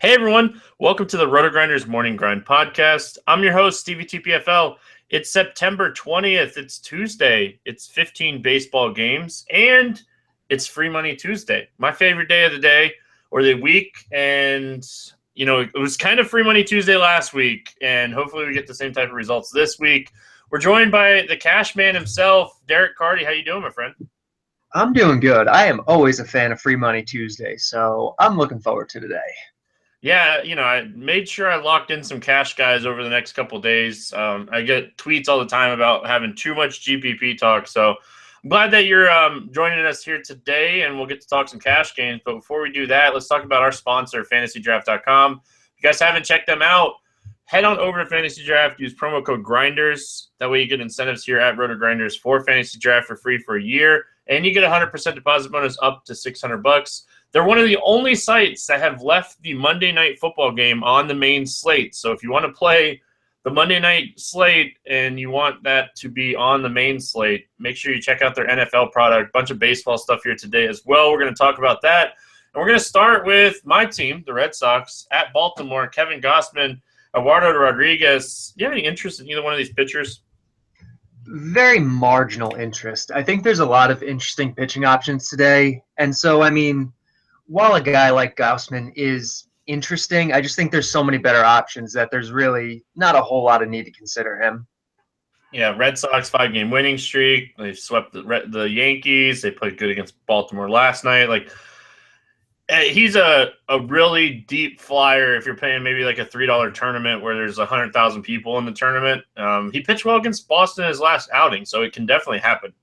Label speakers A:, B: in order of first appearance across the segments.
A: Hey everyone, welcome to the Roto Grinders Morning Grind podcast. I'm your host, Stevie TPFL. It's September 20th. It's Tuesday. It's 15 baseball games, and it's Free Money Tuesday. My favorite day of the day or the week. And, it was kind of Free Money Tuesday last week, and hopefully we get the same type of results this week. We're joined by the cash man himself, Derek Carty. How you doing, my friend?
B: I'm doing good. I am always a fan of Free Money Tuesday, so I'm looking forward to today.
A: Yeah, I made sure I locked in some cash guys over the next couple of days. I get tweets all the time about having too much GPP talk, so I'm glad that you're joining us here today, and we'll get to talk some cash games. But before we do that, let's talk about our sponsor, FantasyDraft.com. If you guys haven't checked them out, head on over to Fantasy Draft, use promo code GRINDERS. That way you get incentives here at Roto Grinders for Fantasy Draft for free for a year, and you get a 100% deposit bonus up to $600. They're one of the only sites that have left the Monday Night Football game on the main slate. So if you want to play the Monday night slate and you want that to be on the main slate, make sure you check out their NFL product. Bunch of baseball stuff here today as well. We're going to talk about that. And we're going to start with my team, the Red Sox, at Baltimore. Kevin Gausman, Eduardo Rodriguez. Do you have any interest in either one of these pitchers?
B: Very marginal interest. I think there's a lot of interesting pitching options today. And so, while a guy like Gausman is interesting, I just think there's so many better options that there's really not a whole lot of need to consider him.
A: Yeah, Red Sox 5-game winning streak. They swept the Yankees. They played good against Baltimore last night. He's a really deep flyer if you're paying maybe like a $3 tournament where there's 100,000 people in the tournament. He pitched well against Boston in his last outing, so it can definitely happen.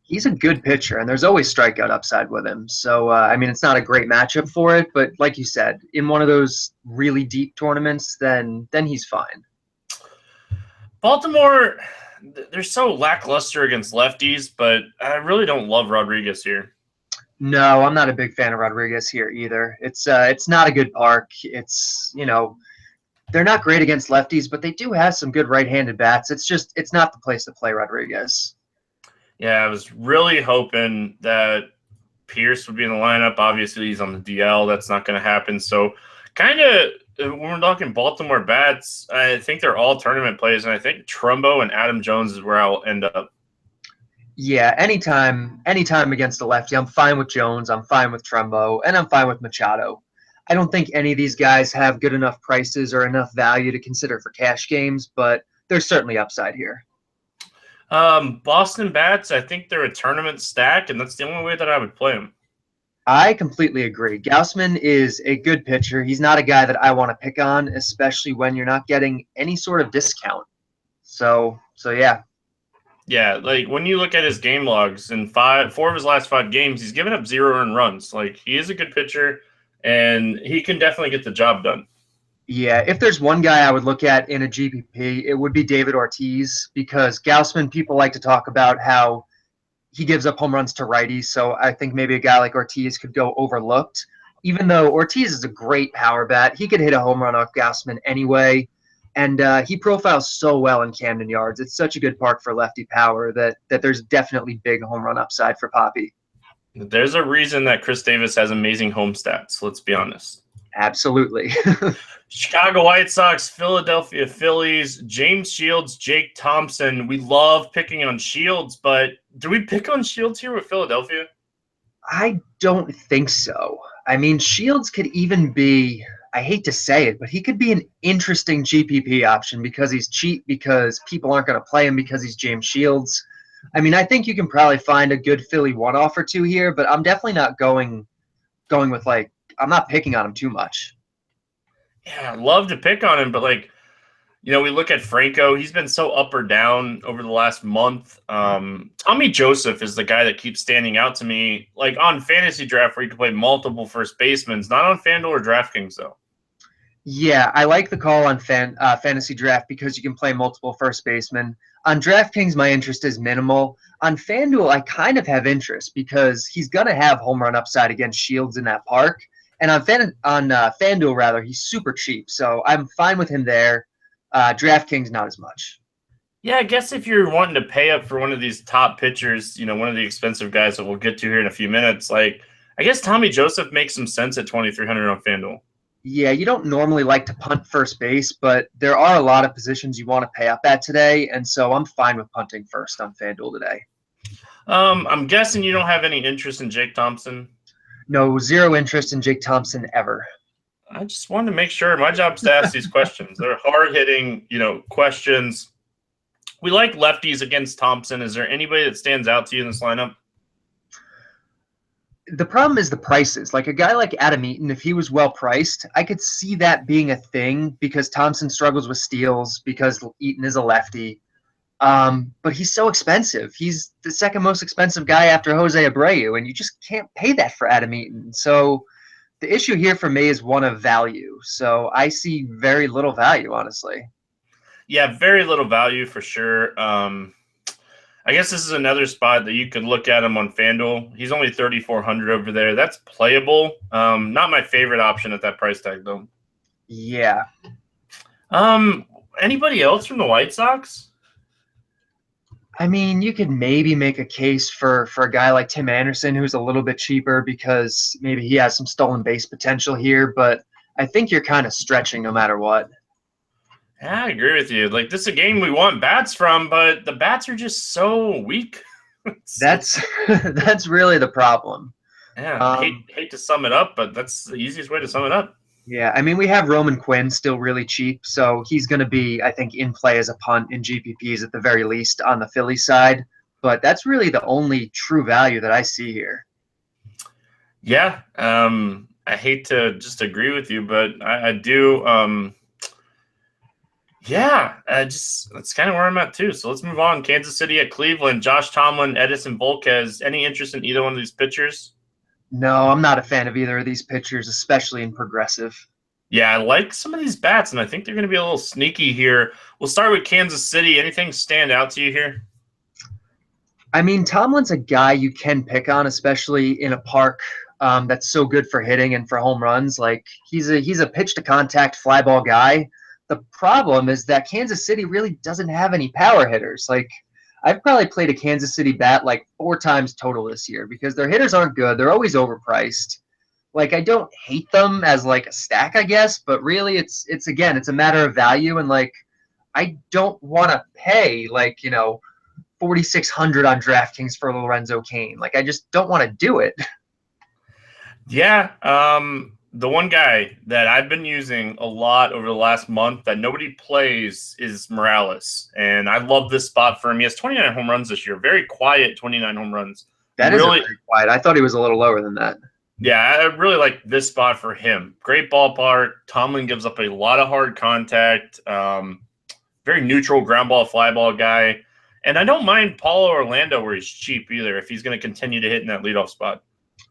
B: He's a good pitcher, and there's always strikeout upside with him. So, it's not a great matchup for it, but like you said, in one of those really deep tournaments, then he's fine.
A: Baltimore, they're so lackluster against lefties, but I really don't love Rodriguez here.
B: No, I'm not a big fan of Rodriguez here either. It's not a good park. It's, they're not great against lefties, but they do have some good right-handed bats. It's not the place to play Rodriguez.
A: Yeah, I was really hoping that Pierce would be in the lineup. Obviously, he's on the DL. That's not going to happen. So, kind of, when we're talking Baltimore bats, I think they're all tournament plays, and I think Trumbo and Adam Jones is where I'll end up.
B: Yeah, anytime against a lefty, I'm fine with Jones, I'm fine with Trumbo, and I'm fine with Machado. I don't think any of these guys have good enough prices or enough value to consider for cash games, but there's certainly upside here.
A: Boston bats, I think they're a tournament stack, and that's the only way that I would play them.
B: I completely agree. Gausman is a good pitcher. He's not a guy that I want to pick on, especially when you're not getting any sort of discount. So yeah.
A: Yeah, when you look at his game logs, in 4 of his last 5 games, he's given up 0 earned runs. He is a good pitcher, and he can definitely get the job done.
B: Yeah, if there's one guy I would look at in a GPP, it would be David Ortiz, because Gausman, people like to talk about how he gives up home runs to righties, so I think maybe a guy like Ortiz could go overlooked. Even though Ortiz is a great power bat, he could hit a home run off Gausman anyway, and he profiles so well in Camden Yards. It's such a good park for lefty power that there's definitely big home run upside for Poppy.
A: There's a reason that Chris Davis has amazing home stats, let's be honest.
B: Absolutely.
A: Chicago White Sox, Philadelphia Phillies, James Shields, Jake Thompson. We love picking on Shields, but do we pick on Shields here with Philadelphia?
B: I don't think so. Shields could even be, I hate to say it, but he could be an interesting GPP option because he's cheap, because people aren't going to play him because he's James Shields. I think you can probably find a good Philly one-off or two here, but I'm definitely not going with I'm not picking on him too much.
A: Yeah, I'd love to pick on him, but we look at Franco. He's been so up or down over the last month. Tommy Joseph is the guy that keeps standing out to me, on Fantasy Draft where you can play multiple first basemen, not on FanDuel or DraftKings, though.
B: Yeah, I like the call on Fantasy Draft because you can play multiple first basemen. On DraftKings, my interest is minimal. On FanDuel, I kind of have interest because he's going to have home run upside against Shields in that park. And on FanDuel, he's super cheap. So I'm fine with him there. DraftKings, not as much.
A: Yeah, I guess if you're wanting to pay up for one of these top pitchers, one of the expensive guys that we'll get to here in a few minutes, I guess Tommy Joseph makes some sense at $2,300 on FanDuel.
B: Yeah, you don't normally like to punt first base, but there are a lot of positions you want to pay up at today, and so I'm fine with punting first on FanDuel today.
A: I'm guessing you don't have any interest in Jake Thompson.
B: No, zero interest in Jake Thompson ever.
A: I just wanted to make sure. My job's to ask these questions. They're hard-hitting, questions. We like lefties against Thompson. Is there anybody that stands out to you in this lineup?
B: The problem is the prices. Like a guy like Adam Eaton, if he was well priced, I could see that being a thing because Thompson struggles with steals because Eaton is a lefty. But he's so expensive. He's the second most expensive guy after Jose Abreu, and you just can't pay that for Adam Eaton. So the issue here for me is one of value. So I see very little value, honestly.
A: Yeah, very little value for sure. I guess this is another spot that you could look at him on FanDuel. He's only 3,400 over there. That's playable. Not my favorite option at that price tag, though.
B: Yeah.
A: Anybody else from the White Sox?
B: I mean, you could maybe make a case for a guy like Tim Anderson, who's a little bit cheaper because maybe he has some stolen base potential here, but I think you're kind of stretching no matter what.
A: Yeah, I agree with you. Like, this is a game we want bats from, but the bats are just so weak.
B: That's really the problem.
A: Yeah, hate to sum it up, but that's the easiest way to sum it up.
B: Yeah, I mean, we have Roman Quinn still really cheap, so he's going to be, I think, in play as a punt in GPPs at the very least on the Philly side. But that's really the only true value that I see here.
A: Yeah, I hate to just agree with you, but I do. That's kind of where I'm at too. So let's move on. Kansas City at Cleveland. Josh Tomlin, Edinson Volquez. Any interest in either one of these pitchers?
B: No, I'm not a fan of either of these pitchers, especially in progressive.
A: Yeah, I like some of these bats, and I think they're going to be a little sneaky here. We'll start with Kansas City. Anything stand out to you here?
B: I mean, Tomlin's a guy you can pick on, especially in a park that's so good for hitting and for home runs. Like he's a pitch to contact fly ball guy. The problem is that Kansas City really doesn't have any power hitters. Like I've probably played a Kansas City bat like 4 times total this year because their hitters aren't good. They're always overpriced. Like I don't hate them as like a stack, I guess, but really it's a matter of value, and like I don't want to pay like 4,600 on DraftKings for Lorenzo Cain. Like I just don't want to do it.
A: Yeah, the one guy that I've been using a lot over the last month that nobody plays is Morales, and I love this spot for him. He has 29 home runs this year. Very quiet 29 home runs.
B: That really, is very quiet. I thought he was a little lower than that.
A: Yeah, I really like this spot for him. Great ballpark. Tomlin gives up a lot of hard contact. Very neutral ground ball, fly ball guy. And I don't mind Paulo Orlando where he's cheap either if he's going to continue to hit in that leadoff spot.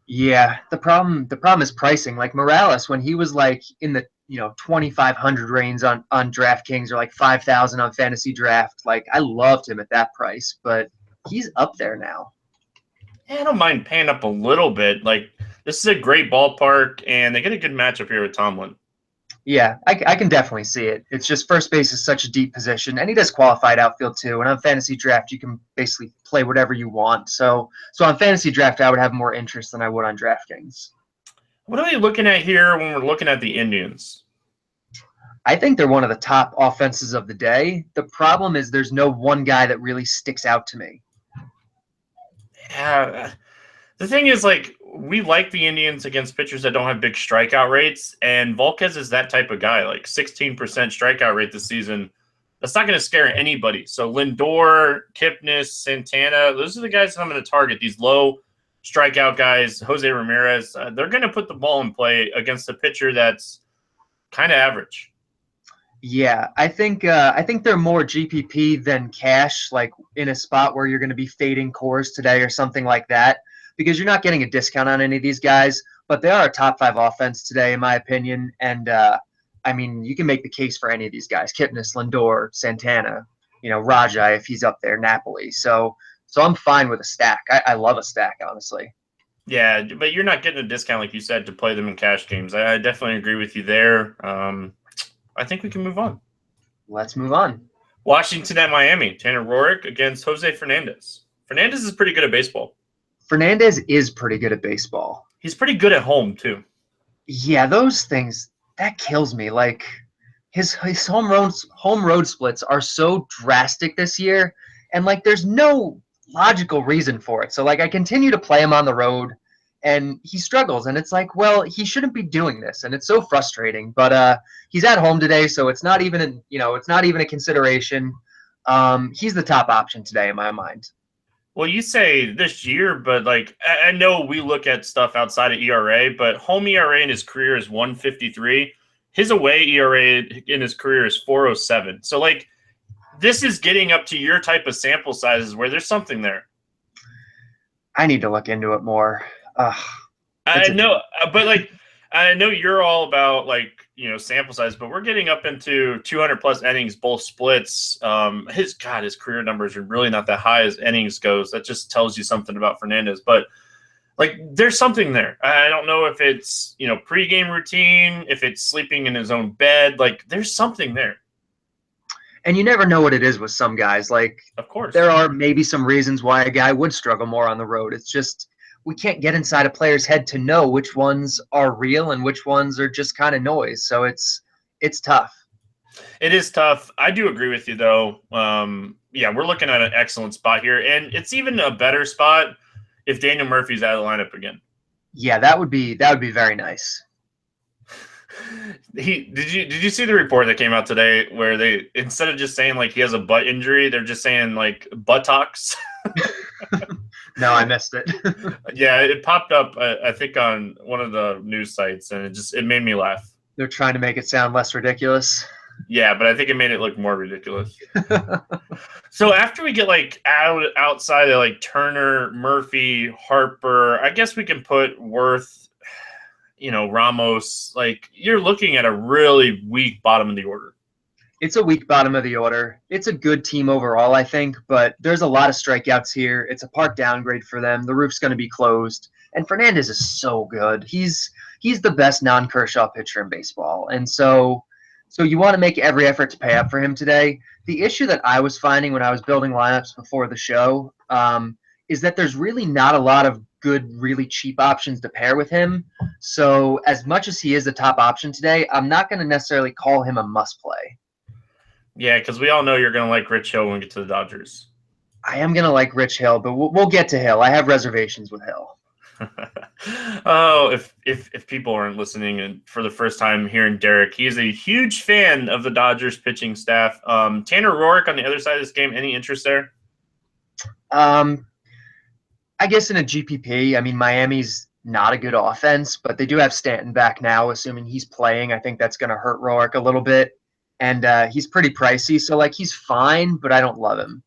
B: Yeah, the problem is pricing. Like Morales, when he was like in the 2,500 range on DraftKings or like 5,000 on Fantasy Draft, like I loved him at that price, but he's up there now.
A: Yeah, I don't mind paying up a little bit. Like this is a great ballpark, and they get a good matchup here with Tomlin.
B: Yeah, I can definitely see it. It's just first base is such a deep position, and he does qualified outfield too. And on Fantasy Draft, you can basically play whatever you want. So on Fantasy Draft, I would have more interest than I would on DraftKings.
A: What are we looking at here when we're looking at the Indians?
B: I think they're one of the top offenses of the day. The problem is there's no one guy that really sticks out to me.
A: Yeah, the thing is, like, we like the Indians against pitchers that don't have big strikeout rates, and Volquez is that type of guy, like 16% strikeout rate this season. That's not going to scare anybody. So Lindor, Kipnis, Santana, those are the guys that I'm going to target, these low strikeout guys. Jose Ramirez, they're going to put the ball in play against a pitcher that's kind of average.
B: Yeah, I think they're more GPP than cash, like in a spot where you're going to be fading cores today or something like that, because you're not getting a discount on any of these guys, but they are a top 5 offense today, in my opinion. And I mean, you can make the case for any of these guys: Kipnis, Lindor, Santana, Raja if he's up there, Napoli. So I'm fine with a stack. I love a stack, honestly.
A: Yeah, but you're not getting a discount, like you said, to play them in cash games. I definitely agree with you there. I think we can move on.
B: Let's move on.
A: Washington at Miami. Tanner Roark against Jose Fernandez. Fernandez is pretty good at baseball.
B: Fernandez is pretty good at baseball.
A: He's pretty good at home, too.
B: Yeah, those things, that kills me. Like his home road splits are so drastic this year, and like there's no logical reason for it. So like I continue to play him on the road, and he struggles, and it's like, well, he shouldn't be doing this, and it's so frustrating. But he's at home today, so it's not even it's not even a consideration. He's the top option today in my mind.
A: Well, you say this year, but like I know we look at stuff outside of ERA, but home ERA in his career is 153. His away ERA in his career is 407. So like this is getting up to your type of sample sizes where there's something there.
B: I need to look into it more.
A: I know, but like I know you're all about like sample size, but we're getting up into 200 plus innings, both splits. His career numbers are really not that high as innings goes. That just tells you something about Fernandez. But like, there's something there. I don't know if it's pregame routine, if it's sleeping in his own bed. Like, there's something there.
B: And you never know what it is with some guys. Like,
A: of course,
B: there are maybe some reasons why a guy would struggle more on the road. It's just we can't get inside a player's head to know which ones are real and which ones are just kind of noise. So it's tough.
A: It is tough. I do agree with you, though. Yeah, we're looking at an excellent spot here, and it's even a better spot if Daniel Murphy's out of the lineup again.
B: Yeah, that would be very nice.
A: Did you see the report that came out today where they, instead of just saying like he has a butt injury, they're just saying like buttocks?
B: No, I missed it.
A: Yeah, it popped up, I think, on one of the news sites, and it made me laugh.
B: They're trying to make it sound less ridiculous.
A: Yeah, but I think it made it look more ridiculous. So after we get like outside of like Turner, Murphy, Harper, I guess we can put Worth, Ramos. Like, you're looking at a really weak bottom of the order.
B: It's a weak bottom of the order. It's a good team overall, I think, but there's a lot of strikeouts here. It's a park downgrade for them. The roof's going to be closed. And Fernandez is so good. He's the best non-Kershaw pitcher in baseball. And so you want to make every effort to pay up for him today. The issue that I was finding when I was building lineups before the show is that there's really not a lot of good, really cheap options to pair with him. So as much as he is the top option today, I'm not going to necessarily call him a must-play.
A: Yeah, because we all know you're going to like Rich Hill when we get to the Dodgers.
B: I am going to like Rich Hill, but we'll get to Hill. I have reservations with Hill.
A: Oh, if people aren't listening and for the first time hearing Derek, he is a huge fan of the Dodgers pitching staff. Tanner Roark on the other side of this game, any interest there?
B: I guess in a GPP, I mean, Miami's not a good offense, but they do have Stanton back now, assuming he's playing. I think that's going to hurt Roark a little bit. And he's pretty pricey, so like he's fine, but I don't love him.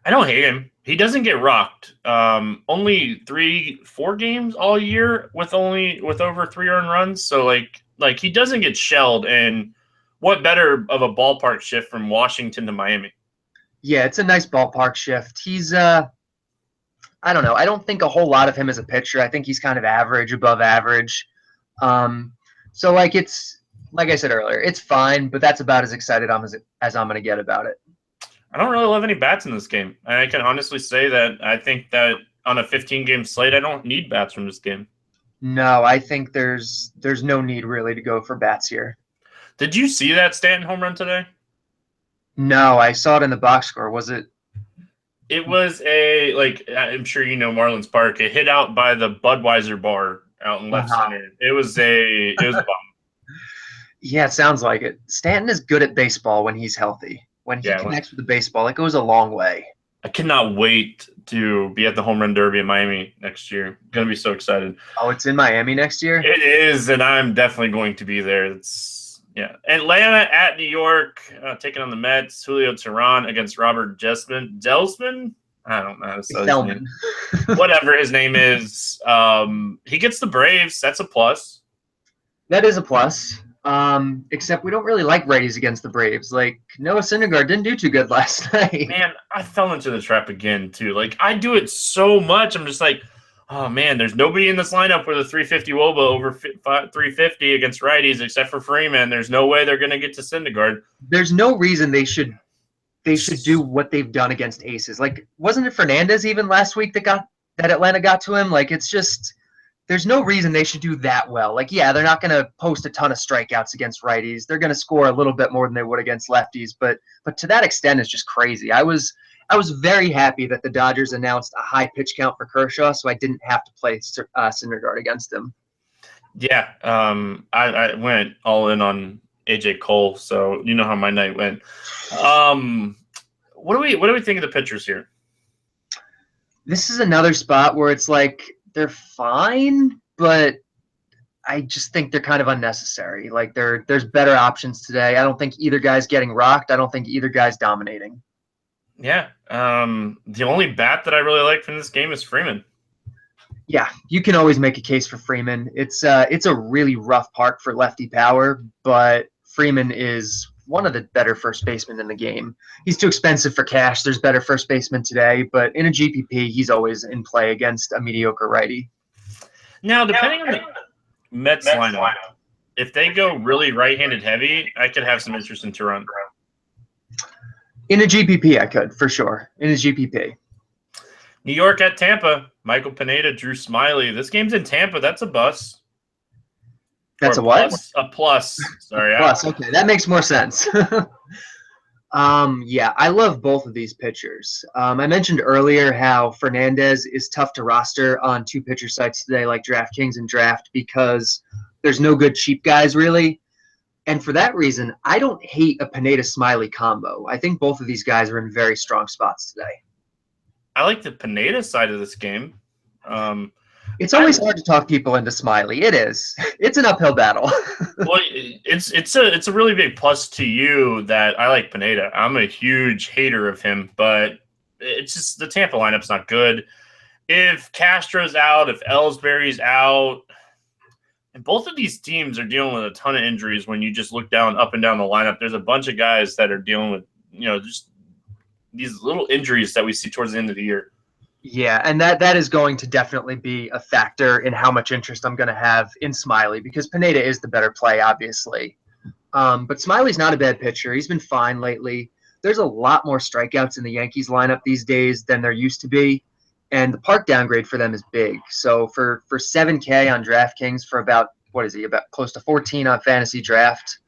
A: I don't hate him. He doesn't get rocked. Only 3-4 games all year with over 3 earned runs. So like he doesn't get shelled. And what better of a ballpark shift from Washington to Miami?
B: Yeah, it's a nice ballpark shift. He's I don't know. I don't think a whole lot of him as a pitcher. I think he's kind of average, above average. So like it's. Like I said earlier, it's fine, but that's about as excited as I'm going to get about it.
A: I don't really love any bats in this game. I can honestly say that I think that on a 15-game slate, I don't need bats from this game.
B: No, I think there's no need really to go for bats here.
A: Did you see that Stanton home run today?
B: No, I saw it in the box score. Was it?
A: It was I'm sure you know Marlins Park. It hit out by the Budweiser bar out in left center. It was a bomb.
B: Yeah, it sounds like it. Stanton is good at baseball when he's healthy. When he connects with the baseball, it goes a long way.
A: I cannot wait to be at the Home Run Derby in Miami next year. I'm going to be so excited.
B: Oh, it's in Miami next year?
A: It is, and I'm definitely going to be there. Atlanta at New York, taking on the Mets. Julio Teheran against Robert Delsman. I don't know how to say his name. Whatever his name is. He gets the Braves. That's a plus.
B: That is a plus. Except we don't really like righties against the Braves. Like, Noah Syndergaard didn't do too good last night.
A: Man, I fell into the trap again, too. Like, I do it so much. I'm just like, oh, man, there's nobody in this lineup with a 350 WOBA over 350 against righties except for Freeman. There's no way they're going to get to Syndergaard.
B: There's no reason they should do what they've done against aces. Like, wasn't it Fernandez even last week that Atlanta got to him? Like, it's just there's no reason they should do that well. Like, yeah, they're not going to post a ton of strikeouts against righties. They're going to score a little bit more than they would against lefties, but to that extent, it's just crazy. I was very happy that the Dodgers announced a high pitch count for Kershaw, so I didn't have to play Syndergaard against him.
A: Yeah, I went all in on AJ Cole, so you know how my night went. What do we think of the pitchers here?
B: This is another spot where it's like they're fine, but I just think they're kind of unnecessary. Like there's better options today. I don't think either guy's getting rocked. I don't think either guy's dominating.
A: Yeah. The only bat that I really like from this game is Freeman.
B: Yeah, you can always make a case for Freeman. It's a really rough park for lefty power, but Freeman is one of the better first basemen in the game. He's too expensive for cash. There's better first basemen today, but in a GPP, he's always in play against a mediocre righty.
A: Now, depending on the Mets lineup, if they go really right-handed heavy, I could have some interest in Teheran.
B: In a GPP, I could, for sure. In a GPP.
A: New York at Tampa. Michael Pineda, Drew Smiley. This game's in Tampa. That's a bus.
B: That's a what?
A: A plus. Sorry.
B: Plus. Okay, that makes more sense. Yeah, I love both of these pitchers. I mentioned earlier how Fernandez is tough to roster on two pitcher sites today, like DraftKings and Draft, because there's no good cheap guys really. And for that reason, I don't hate a Pineda-Smiley combo. I think both of these guys are in very strong spots today.
A: I like the Pineda side of this game.
B: It's always hard to talk people into Smiley. It is. It's an uphill battle.
A: Well, it's a really big plus to you that I like Pineda. I'm a huge hater of him, but it's just the Tampa lineup's not good. If Castro's out, if Ellsbury's out, and both of these teams are dealing with a ton of injuries. When you just look up and down the lineup, there's a bunch of guys that are dealing with, just these little injuries that we see towards the end of the year.
B: Yeah, and that is going to definitely be a factor in how much interest I'm going to have in Smiley, because Pineda is the better play, obviously. But Smiley's not a bad pitcher. He's been fine lately. There's a lot more strikeouts in the Yankees lineup these days than there used to be, and the park downgrade for them is big. So for $7K on DraftKings, for about close to 14 on Fantasy Draft,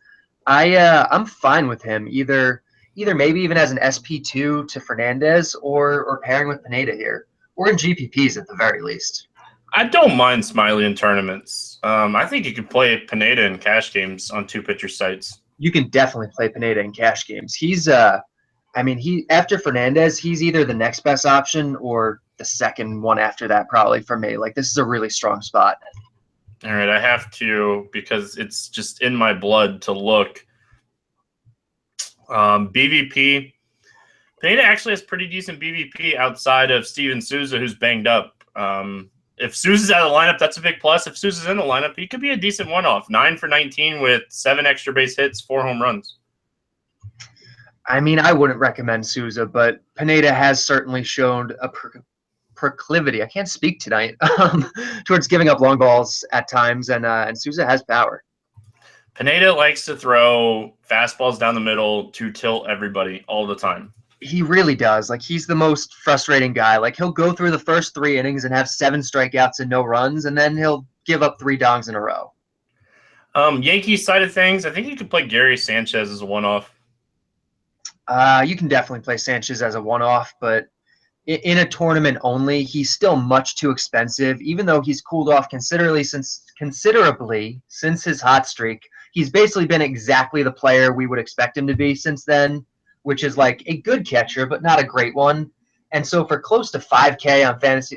B: I'm fine with him either maybe even as an SP2 to Fernandez or pairing with Pineda here, or in GPPs at the very least.
A: I don't mind Smiley in tournaments. I think you can play Pineda in cash games on two pitcher sites.
B: You can definitely play Pineda in cash games. He's after Fernandez, he's either the next best option or the second one after that, probably, for me. Like, this is a really strong spot.
A: All right, I have to, because it's just in my blood to look. BVP. Pineda actually has pretty decent BVP outside of Steven Souza, who's banged up. If Souza's out of the lineup, that's a big plus. If Souza's in the lineup, he could be a decent one-off. 9 for 19 with 7 extra base hits, 4 home runs.
B: I mean, I wouldn't recommend Souza, but Pineda has certainly shown a proclivity. I can't speak tonight. Towards giving up long balls at times, and Souza has power.
A: Pineda likes to throw fastballs down the middle to tilt everybody all the time.
B: He really does. Like, he's the most frustrating guy. Like, he'll go through the first 3 innings and have 7 strikeouts and no runs, and then he'll give up 3 dongs in a row.
A: Yankees side of things, I think you could play Gary Sanchez as a one-off.
B: You can definitely play Sanchez as a one-off, but in a tournament only, he's still much too expensive, even though he's cooled off considerably since his hot streak. He's basically been exactly the player we would expect him to be since then, which is like a good catcher, but not a great one. And so for close to 5K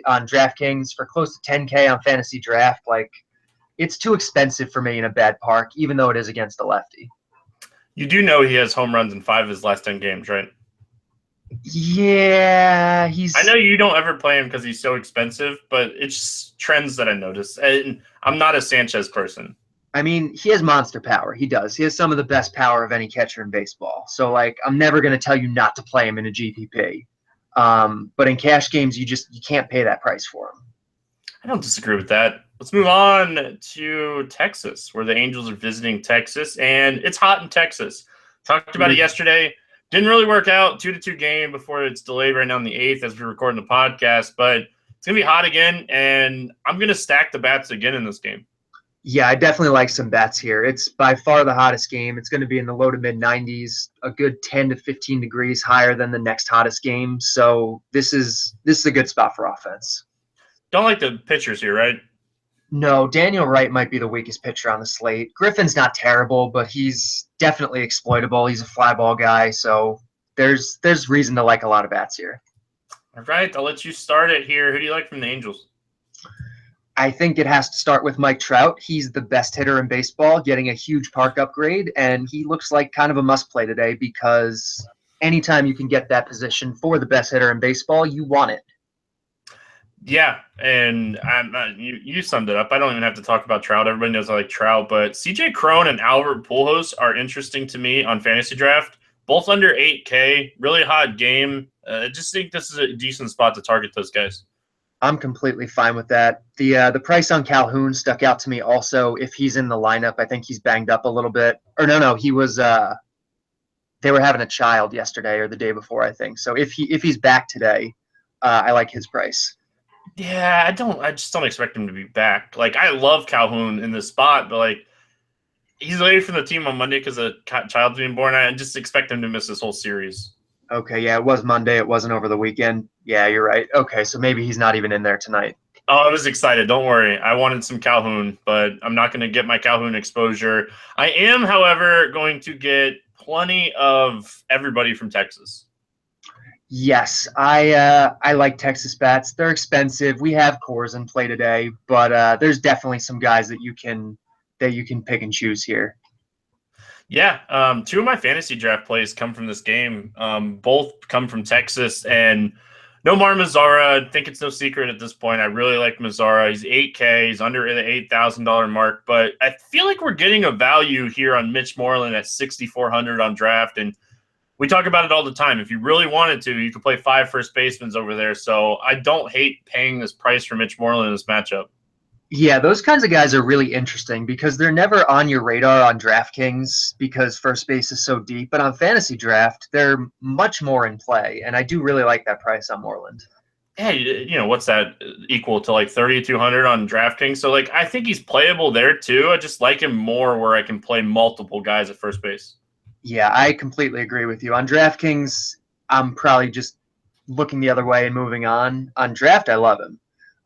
B: on DraftKings, for close to 10K on Fantasy Draft, like, it's too expensive for me in a bad park, even though it is against a lefty.
A: You do know he has home runs in 5 of his last 10 games, right?
B: Yeah,
A: I know you don't ever play him because he's so expensive, but it's just trends that I notice. And I'm not a Sanchez person.
B: I mean, he has monster power. He does. He has some of the best power of any catcher in baseball. So, like, I'm never going to tell you not to play him in a GPP. But in cash games, you can't pay that price for him.
A: I don't disagree with that. Let's move on to Texas, where the Angels are visiting Texas, and it's hot in Texas. Talked about it yesterday. Didn't really work out. 2-2 game before it's delayed right now on the 8th as we're recording the podcast. But It's going to be hot again, and I'm going to stack the bats again in this game.
B: Yeah, I definitely like some bats here. It's by far the hottest game. It's going to be in the low to mid 90s, a good 10 to 15 degrees higher than the next hottest game. So this is a good spot for offense.
A: Don't like the pitchers here, right?
B: No, Daniel Wright might be the weakest pitcher on the slate. Griffin's not terrible, but he's definitely exploitable. He's a fly ball guy, so there's reason to like a lot of bats here.
A: All right, I'll let you start it here. Who do you like from the Angels?
B: I think it has to start with Mike Trout. He's the best hitter in baseball, getting a huge park upgrade, and he looks like kind of a must-play today because anytime you can get that position for the best hitter in baseball, you want it.
A: Yeah, and you summed it up. I don't even have to talk about Trout. Everybody knows I like Trout, but CJ Cron and Albert Pujols are interesting to me on fantasy draft. Both under 8K, really hot game. I just think this is a decent spot to target those guys.
B: I'm completely fine with that. The price on Calhoun stuck out to me also. If he's in the lineup, I think he's banged up a little bit. Or no, he was. They were having a child yesterday or the day before, I think. So if he's back today, I like his price.
A: Yeah, I just don't expect him to be back. Like, I love Calhoun in this spot, but like, he's away from the team on Monday because a child's being born. I just expect him to miss this whole series.
B: Okay, yeah, it was Monday. It wasn't over the weekend. Yeah, you're right. Okay, so maybe he's not even in there tonight.
A: Oh, I was excited. Don't worry. I wanted some Calhoun, but I'm not going to get my Calhoun exposure. I am, however, going to get plenty of everybody from Texas.
B: Yes, I like Texas bats. They're expensive. We have cores in play today, but there's definitely some guys that you can pick and choose here.
A: Yeah, two of my fantasy draft plays come from this game. Both come from Texas, and Nomar Mazara. I think it's no secret at this point. I really like Mazara. He's 8K. He's under the $8,000 mark, but I feel like we're getting a value here on Mitch Moreland at 6,400 on draft, and we talk about it all the time. If you really wanted to, you could play 5 first basemen over there. So I don't hate paying this price for Mitch Moreland in this matchup.
B: Yeah, those kinds of guys are really interesting because they're never on your radar on DraftKings because first base is so deep. But on fantasy draft, they're much more in play, and I do really like that price on Moreland.
A: Yeah, what's that equal to, like 3,200 on DraftKings? So, like, I think he's playable there too. I just like him more where I can play multiple guys at first base.
B: Yeah, I completely agree with you. On DraftKings, I'm probably just looking the other way and moving on. On draft, I love him.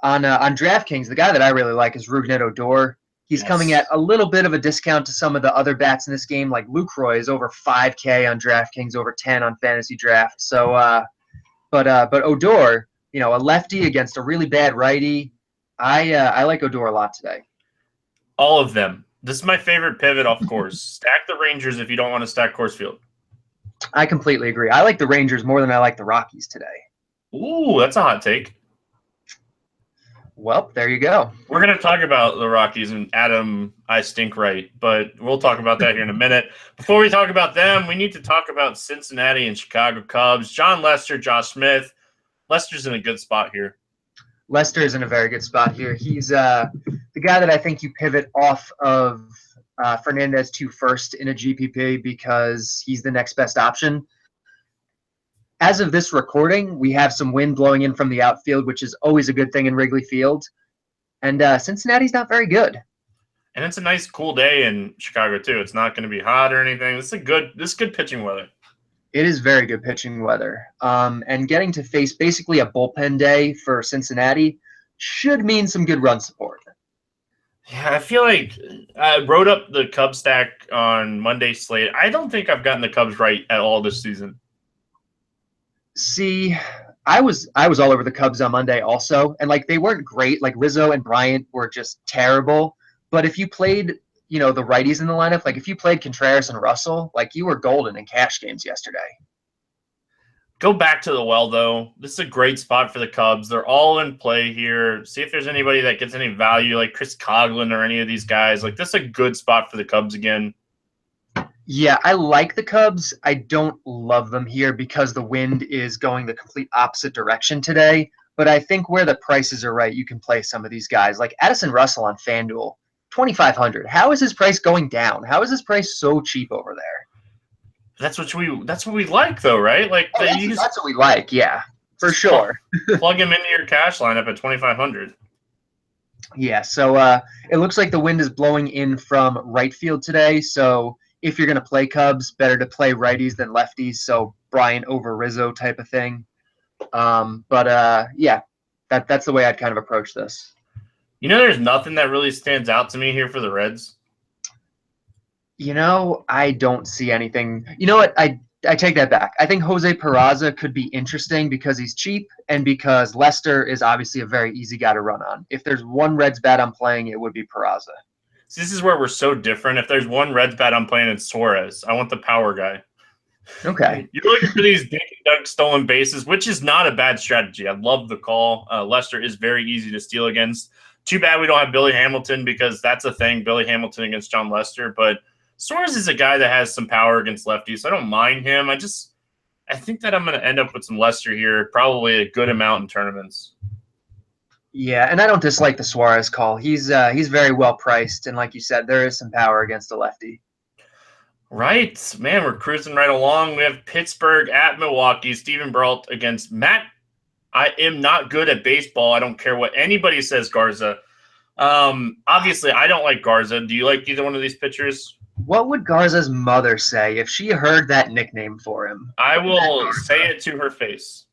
B: On DraftKings, the guy that I really like is Rougned Odor. He's coming at a little bit of a discount to some of the other bats in this game, like Lucroy is over 5K on DraftKings, over 10 on Fantasy Draft. So, but Odor, a lefty against a really bad righty, I like Odor a lot today.
A: All of them. This is my favorite pivot off course. Stack the Rangers if you don't want to stack Coors Field.
B: I completely agree. I like the Rangers more than I like the Rockies today.
A: Ooh, that's a hot take.
B: Well, there you go.
A: We're going to talk about the Rockies and Adam, I stink right, but we'll talk about that here in a minute. Before we talk about them, we need to talk about Cincinnati and Chicago Cubs. John Lester, Josh Smith. Lester's in a good spot here.
B: Lester's in a very good spot here. He's the guy that I think you pivot off of Fernandez to first in a GPP because he's the next best option. As of this recording, we have some wind blowing in from the outfield, which is always a good thing in Wrigley Field. And Cincinnati's not very good.
A: And it's a nice cool day in Chicago too. It's not going to be hot or anything. This is good pitching weather.
B: It is very good pitching weather. And getting to face basically a bullpen day for Cincinnati should mean some good run support.
A: Yeah, I feel like I wrote up the Cubs stack on Monday's slate. I don't think I've gotten the Cubs right at all this season.
B: See, I was all over the Cubs on Monday also, and like they weren't great. Like Rizzo and Bryant were just terrible. But if you played, the righties in the lineup, like if you played Contreras and Russell, like you were golden in cash games yesterday.
A: Go back to the well, though. This is a great spot for the Cubs. They're all in play here. See if there's anybody that gets any value, like Chris Coghlan or any of these guys. Like this is a good spot for the Cubs again.
B: Yeah, I like the Cubs. I don't love them here because the wind is going the complete opposite direction today. But I think where the prices are right, you can play some of these guys. Like Addison Russell on FanDuel, $2,500. How is his price going down? How is his price so cheap over there?
A: That's what we like, though, right? Like
B: that's what we like, yeah. for sure.
A: Plug him into your cash lineup at 2,500.
B: Yeah, so it looks like the wind is blowing in from right field today. So if you're going to play Cubs, better to play righties than lefties. So Bryant over Rizzo type of thing. Yeah, that's the way I'd kind of approach this.
A: There's nothing that really stands out to me here for the Reds.
B: I don't see anything. You know what? I take that back. I think Jose Peraza could be interesting because he's cheap and because Lester is obviously a very easy guy to run on. If there's one Reds bat I'm playing, it would be Peraza.
A: So this is where we're so different. If there's one Reds bat I'm playing, it's Suarez. I want the power guy.
B: Okay.
A: You're looking for these dink and dunk stolen bases, which is not a bad strategy. I love the call. Lester is very easy to steal against. Too bad we don't have Billy Hamilton because that's a thing, Billy Hamilton against John Lester. But Suarez is a guy that has some power against lefties, so I don't mind him. I think that I'm going to end up with some Lester here, probably a good amount in tournaments.
B: Yeah, and I don't dislike the Suarez call. He's very well priced, and like you said, there is some power against a lefty.
A: Right. Man, we're cruising right along. We have Pittsburgh at Milwaukee. Steven Brault against Matt. I am not good at baseball. I don't care what anybody says, Garza. Obviously, I don't like Garza. Do you like either one of these pitchers?
B: What would Garza's mother say if she heard that nickname for him?
A: I will say it to her face.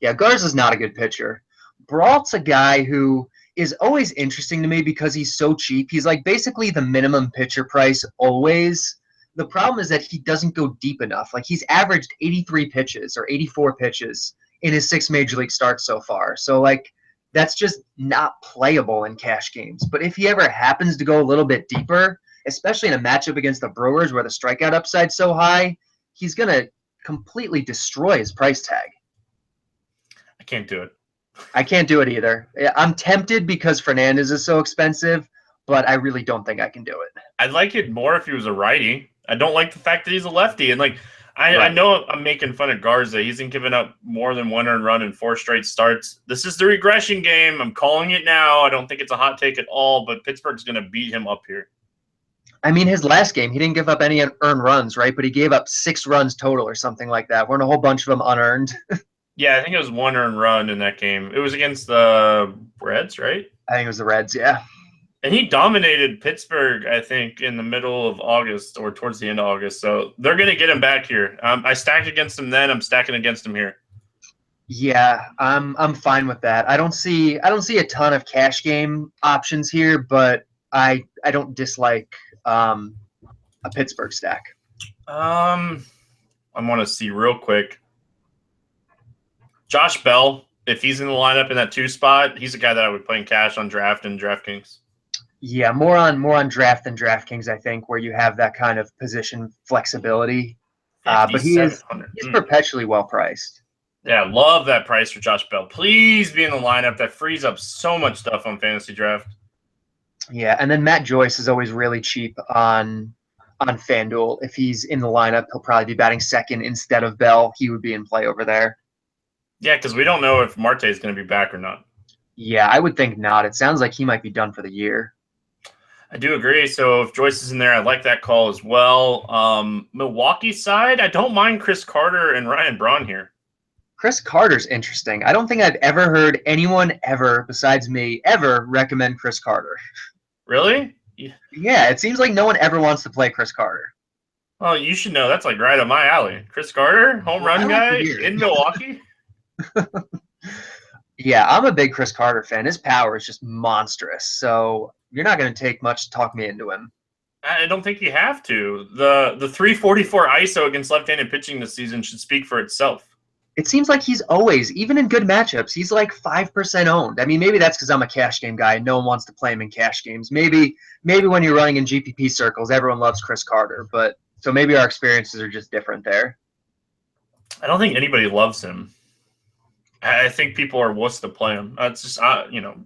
B: Yeah, Garza's not a good pitcher. Brault's a guy who is always interesting to me because he's so cheap. He's like basically the minimum pitcher price always. The problem is that he doesn't go deep enough. Like he's averaged 83 pitches or 84 pitches in his 6 major league starts so far. So like that's just not playable in cash games. But if he ever happens to go a little bit deeper, especially in a matchup against the Brewers where the strikeout upside's so high, he's going to completely destroy his price tag.
A: I can't do it.
B: I can't do it either. I'm tempted because Fernandez is so expensive, but I really don't think I can do it.
A: I'd like it more if he was a righty. I don't like the fact that he's a lefty. And I know I'm making fun of Garza. He's been giving up more than 1 earned run in 4 straight starts. This is the regression game. I'm calling it now. I don't think it's a hot take at all, but Pittsburgh's going to beat him up here.
B: I mean, his last game, he didn't give up any earned runs, right? But he gave up 6 runs total or something like that. Weren't a whole bunch of them unearned.
A: Yeah, I think it was 1 earned run in that game. It was against the Reds, right?
B: I think it was the Reds, yeah.
A: And he dominated Pittsburgh, I think, in the middle of August or towards the end of August. So they're going to get him back here. I stacked against him then. I'm stacking against him here.
B: Yeah, I'm fine with that. I don't see a ton of cash game options here, but I don't dislike a Pittsburgh stack.
A: I want to see real quick. Josh Bell, if he's in the lineup in that 2 spot, he's a guy that I would play in cash on draft and DraftKings.
B: Yeah, more on draft than DraftKings, I think, where you have that kind of position flexibility. But he's perpetually well priced.
A: Yeah, love that price for Josh Bell. Please be in the lineup. That frees up so much stuff on Fantasy Draft.
B: Yeah, and then Matt Joyce is always really cheap on FanDuel. If he's in the lineup, he'll probably be batting second instead of Bell. He would be in play over there.
A: Yeah, because we don't know if Marte is going to be back or not.
B: Yeah, I would think not. It sounds like he might be done for the year.
A: I do agree. So if Joyce is in there, I like that call as well. Milwaukee side, I don't mind Chris Carter and Ryan Braun here.
B: Chris Carter's interesting. I don't think I've ever heard anyone ever, besides me, ever recommend Chris Carter.
A: Really?
B: Yeah, it seems like no one ever wants to play Chris Carter.
A: Well, you should know. That's like right up my alley. Chris Carter, home run guy in Milwaukee.
B: Yeah, I'm a big Chris Carter fan. His power is just monstrous. So you're not going to take much to talk me into him.
A: I don't think you have to. The 344 ISO against left-handed pitching this season should speak for itself.
B: It seems like he's always, even in good matchups, he's like 5% owned. I mean, maybe that's because I'm a cash game guy and no one wants to play him in cash games. Maybe when you're running in GPP circles, everyone loves Chris Carter. But so maybe our experiences are just different there.
A: I don't think anybody loves him. I think people are wuss to play him. It's just,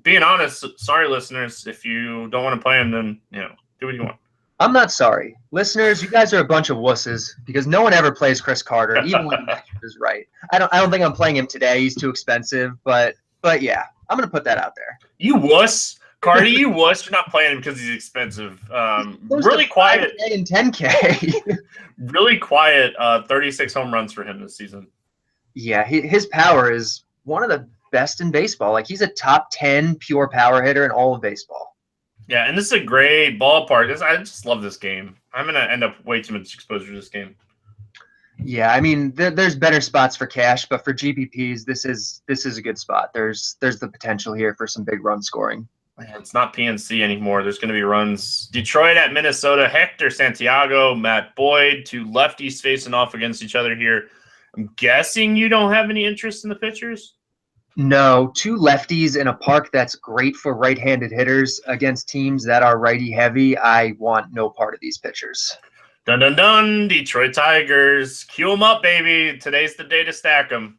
A: being honest. Sorry, listeners. If you don't want to play him, then, do what you want.
B: I'm not sorry. Listeners, you guys are a bunch of wusses because no one ever plays Chris Carter, even when the matchup is right. I don't think I'm playing him today. He's too expensive. But yeah, I'm going to put that out there.
A: You wuss. Cardi, you wuss. You're not playing him because he's expensive. Really quiet.
B: And 10K.
A: Really quiet 36 home runs for him this season.
B: Yeah, his power is one of the best in baseball. Like he's a top 10 pure power hitter in all of baseball.
A: Yeah, and this is a great ballpark. I just love this game. I'm gonna end up way too much exposure to this game.
B: Yeah, I mean, there's better spots for cash, but for GPPs, this is a good spot. There's the potential here for some big run scoring.
A: It's not PNC anymore. There's going to be runs. Detroit at Minnesota. Hector Santiago, Matt Boyd, two lefties facing off against each other here. I'm guessing you don't have any interest in the pitchers?
B: No, two lefties in a park that's great for right-handed hitters against teams that are righty-heavy. I want no part of these pitchers.
A: Dun, dun, dun. Detroit Tigers. Cue them up, baby. Today's the day to stack them.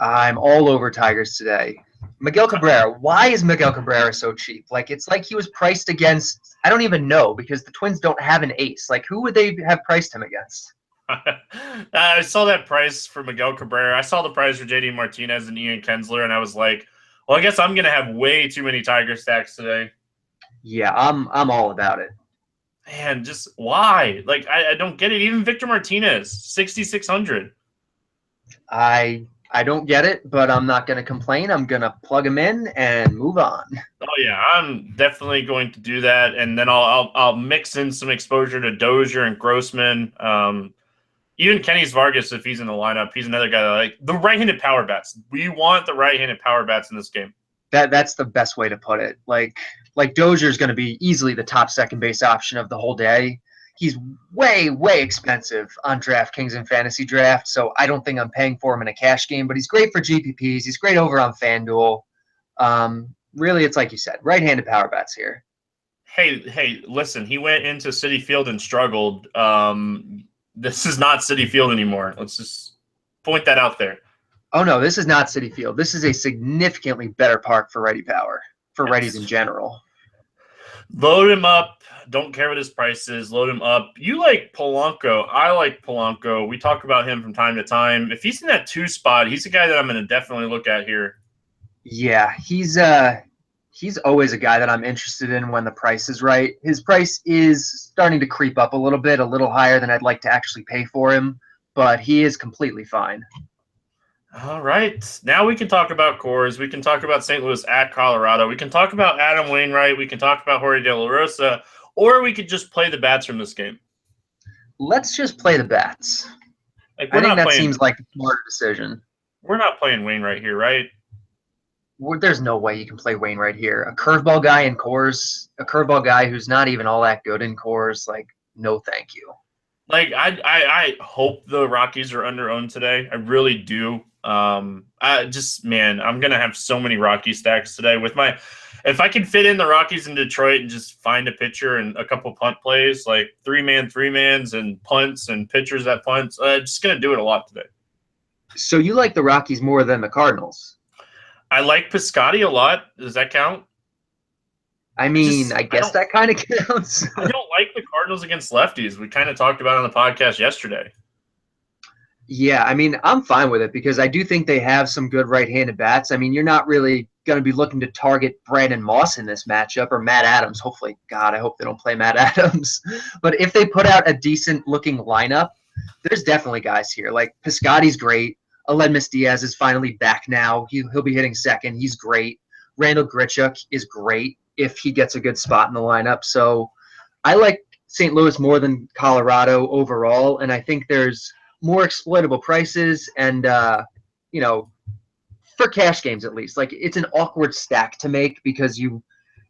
B: I'm all over Tigers today. Miguel Cabrera. Why is Miguel Cabrera so cheap? Like, it's like he was priced against – I don't even know because the Twins don't have an ace. Like, who would they have priced him against?
A: I saw that price for Miguel Cabrera. I saw the price for JD Martinez and Ian Kinsler, and I was like, well, I guess I'm going to have way too many Tiger stacks today.
B: Yeah, I'm all about it.
A: Man, just why? Like, I don't get it. Even Victor Martinez, 6,600.
B: I don't get it, but I'm not going to complain. I'm going to plug him in and move on.
A: Oh yeah, I'm definitely going to do that, and then I'll mix in some exposure to Dozier and Grossman. Even Kenny's Vargas, if he's in the lineup, he's another guy that like the right-handed power bats. We want the right-handed power bats in this game.
B: That's the best way to put it. Like Dozier is going to be easily the top second base option of the whole day. He's way expensive on DraftKings and Fantasy Draft, so I don't think I'm paying for him in a cash game. But he's great for GPPs. He's great over on FanDuel. Really, it's like you said, right-handed power bats here.
A: Hey, listen. He went into Citi Field and struggled. This is not Citi Field anymore. Let's just point that out there.
B: Oh, no, this is not Citi Field. This is a significantly better park for righty power, for righties in general.
A: Load him up. Don't care what his price is. Load him up. You like Polanco. I like Polanco. We talk about him from time to time. If he's in that 2 spot, he's a guy that I'm going to definitely look at here.
B: Yeah, he's always a guy that I'm interested in when the price is right. His price is starting to creep up a little higher than I'd like to actually pay for him, but he is completely fine.
A: All right. Now we can talk about Coors. We can talk about St. Louis at Colorado. We can talk about Adam Wainwright. We can talk about Jorge De La Rosa. Or we could just play the bats from this game.
B: Let's just play the bats.
A: Like,
B: I think that seems like a smarter decision.
A: We're not playing Wainwright here, right?
B: There's no way you can play Wainwright here. A curveball guy in Coors, a curveball guy who's not even all that good in Coors, like, no thank you.
A: Like, I hope the Rockies are under-owned today. I really do. I'm going to have so many Rocky stacks today. If I can fit in the Rockies in Detroit and just find a pitcher and a couple punt plays, like 3-mans and punts and pitchers that punts, just going to do it a lot today.
B: So you like the Rockies more than the Cardinals?
A: I like Piscotty a lot. Does that count?
B: I mean, I guess that kind of counts.
A: I don't like the Cardinals against lefties. We kind of talked about it on the podcast yesterday.
B: Yeah, I mean, I'm fine with it because I do think they have some good right-handed bats. I mean, you're not really going to be looking to target Brandon Moss in this matchup or Matt Adams. Hopefully, God, I hope they don't play Matt Adams. But if they put out a decent-looking lineup, there's definitely guys here. Like, Piscotty's great. Aledmys Diaz is finally back now. He'll be hitting second. He's great. Randall Grichuk is great if he gets a good spot in the lineup. So I like St. Louis more than Colorado overall, and I think there's more exploitable prices and, for cash games at least. Like, it's an awkward stack to make because you're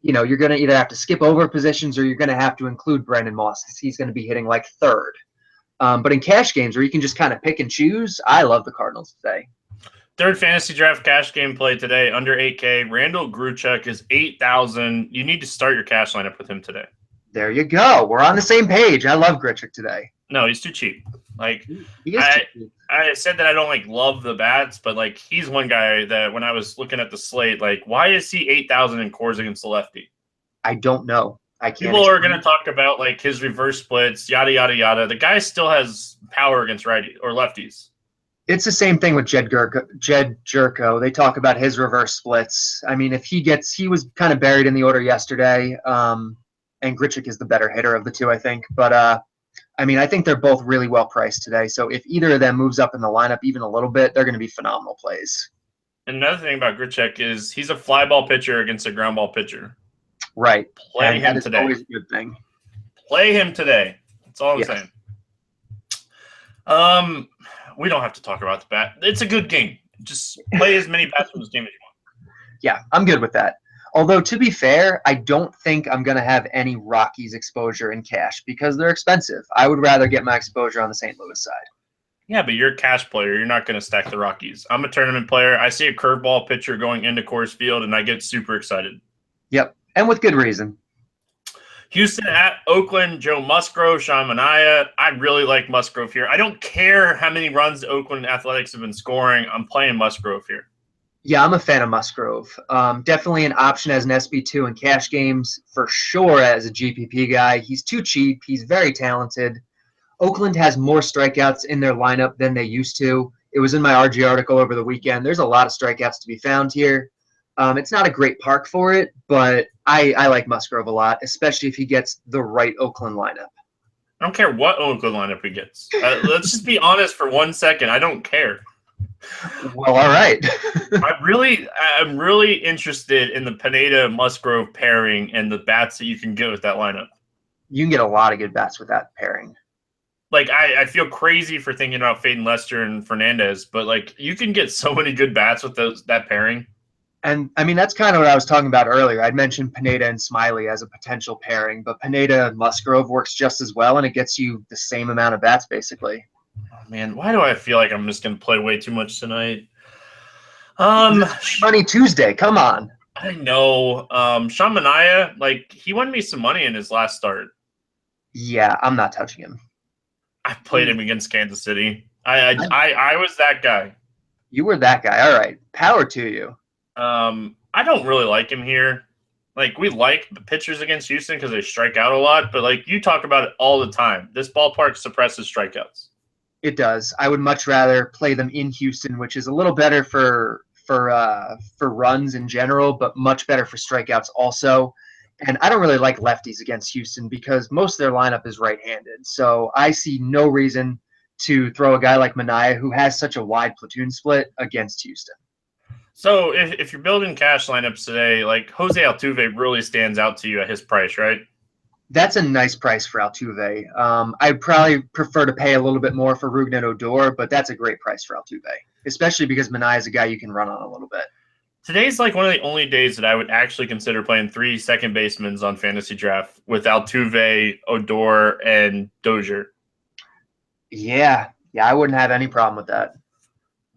B: going to either have to skip over positions or you're going to have to include Brandon Moss because he's going to be hitting like third. But in cash games where you can just kind of pick and choose, I love the Cardinals today.
A: Third fantasy draft cash game play today, under 8K. Randall Grichuk is 8,000. You need to start your cash lineup with him today.
B: There you go. We're on the same page. I love Grichuk today.
A: No, he's too cheap. Like,
B: he is too cheap.
A: I said that I don't love the bats, but he's one guy that when I was looking at the slate, why is he 8,000 in Coors against the lefty?
B: I don't know. I can't.
A: People are going to talk about his reverse splits, yada yada yada. The guy still has power against righty or lefties.
B: It's the same thing with Jed Jerko. They talk about his reverse splits. I mean, he was kind of buried in the order yesterday, and Grichuk is the better hitter of the two, I think. But I mean, I think they're both really well priced today. So if either of them moves up in the lineup even a little bit, they're going to be phenomenal plays.
A: Another thing about Grichuk is he's a fly ball pitcher against a ground ball pitcher.
B: Right.
A: Play
B: and
A: him
B: that is
A: today.
B: Always a good thing.
A: Play him today. That's all I'm
B: Yes.
A: saying. We don't have to talk about the bat. It's a good game. Just play as many bats from this game as you want.
B: Yeah, I'm good with that. Although, to be fair, I don't think I'm going to have any Rockies exposure in cash because they're expensive. I would rather get my exposure on the St. Louis side.
A: Yeah, but you're a cash player. You're not going to stack the Rockies. I'm a tournament player. I see a curveball pitcher going into Coors Field, and I get super excited.
B: Yep, and with good reason.
A: Houston at Oakland, Joe Musgrove, Sean Manaea. I really like Musgrove here. I don't care how many runs the Oakland Athletics have been scoring. I'm playing Musgrove here.
B: Yeah, I'm a fan of Musgrove. Definitely an option as an SB2 in cash games, for sure as a GPP guy. He's too cheap. He's very talented. Oakland has more strikeouts in their lineup than they used to. It was in my RG article over the weekend. There's a lot of strikeouts to be found here. It's not a great park for it, but I like Musgrove a lot, especially if he gets the right Oakland lineup.
A: I don't care what Oakland lineup he gets. Let's just be honest for 1 second. I don't care.
B: Well, all right.
A: I'm really interested in the Pineda-Musgrove pairing and the bats that you can get with that lineup.
B: You can get a lot of good bats with that pairing.
A: Like, I feel crazy for thinking about fading Lester and Fernandez, but, like, you can get so many good bats with that pairing.
B: And, I mean, that's kind of what I was talking about earlier. I'd mentioned Pineda and Smiley as a potential pairing, but Pineda and Musgrove works just as well, and it gets you the same amount of bats, basically.
A: Oh, man, why do I feel like I'm just going to play way too much tonight?
B: Money Tuesday, come on.
A: I know. Sean Manaea, like, he won me some money in his last start.
B: Yeah, I'm not touching him.
A: I played him against Kansas City. I was that guy.
B: You were that guy. All right. Power to you.
A: I don't really like him here. Like, we like the pitchers against Houston because they strike out a lot, but, like, you talk about it all the time. This ballpark suppresses strikeouts.
B: It does. I would much rather play them in Houston, which is a little better for runs in general, but much better for strikeouts also. And I don't really like lefties against Houston because most of their lineup is right-handed. So I see no reason to throw a guy like Manaea, who has such a wide platoon split, against Houston.
A: So if you're building cash lineups today, like, Jose Altuve really stands out to you at his price, right?
B: That's a nice price for Altuve. I'd probably prefer to pay a little bit more for Rougned Odor, but that's a great price for Altuve, especially because Manaea is a guy you can run on a little bit.
A: Today's like one of the only days that I would actually consider playing 3 second basemen on fantasy draft with Altuve, Odor, and Dozier.
B: Yeah, I wouldn't have any problem with that.